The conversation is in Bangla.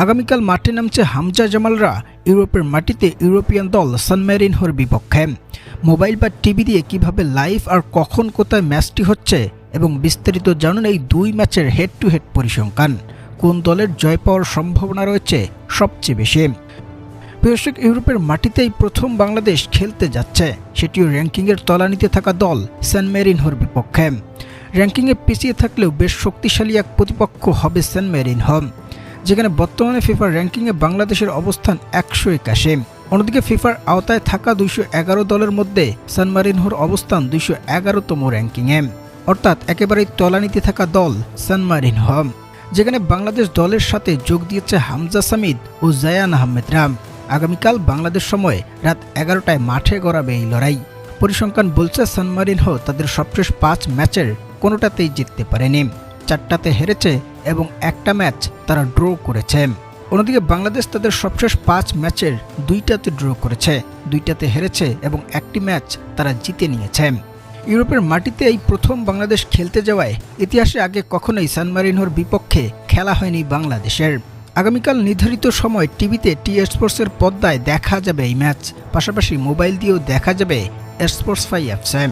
আগামীকাল মাঠে নামছে হামজা জামালরা ইউরোপের মাটিতে ইউরোপিয়ান দল সান মেরিনহোর বিপক্ষে। মোবাইল বা টিভি দিয়ে কিভাবে লাইভ আর কখন কোথায় ম্যাচটি হচ্ছে এবং বিস্তারিত জানুন এই দুই ম্যাচের হেড টু হেড পরিসংখ্যান। কোন দলের জয় পাওয়ার সম্ভাবনা রয়েছে সবচেয়ে বেশি? দর্শক, ইউরোপের মাটিতেই প্রথম বাংলাদেশ খেলতে যাচ্ছে, সেটিও র্যাঙ্কিংয়ের তলানিতে থাকা দল সান মেরিনহোর বিপক্ষে। র্যাঙ্কিংয়ে পিছিয়ে থাকলেও বেশ শক্তিশালী এক প্রতিপক্ষ হবে সান মেরিনহো, যেখানে বর্তমানে ফিফার র্যাঙ্কিংয়ে বাংলাদেশের অবস্থান 181। অন্যদিকে ফিফার আওতায় থাকা 211 দলের মধ্যে সান মেরিনহোর অবস্থান 211তম র্যাঙ্কিংয়ে, অর্থাৎ একেবারেই তলানিতে থাকা দল সান মেরিনহো, যেখানে বাংলাদেশ দলের সাথে যোগ দিয়েছে হামজা সামিদ ও জায়ান আহমেদরা। আগামীকাল বাংলাদেশ সময় রাত 11টায় মাঠে গড়াবে এই লড়াই। পরিসংখ্যান বলছে সান মেরিনহো তাদের সবশেষ 5 ম্যাচের কোনোটাতেই জিততে পারেনি, 4টাতে হেরেছে এবং একটা ম্যাচ তারা ড্র করেছে। অন্যদিকে বাংলাদেশ তাদের সবশেষ 5 ম্যাচের 2টাতে ড্র করেছে, 2টাতে হেরেছে এবং একটি ম্যাচ তারা জিতে নিয়েছে। ইউরোপের মাটিতে এই প্রথম বাংলাদেশ খেলতে যাওয়ায় ইতিহাসে আগে কখনোই সান মেরিনহোর বিপক্ষে খেলা হয়নি বাংলাদেশের। আগামীকাল নির্ধারিত সময় টিভিতে টি স্পোর্টসের পর্দায় দেখা যাবে এই ম্যাচ, পাশাপাশি মোবাইল দিয়েও দেখা যাবে স্পোর্টস 5 অ্যাপসে।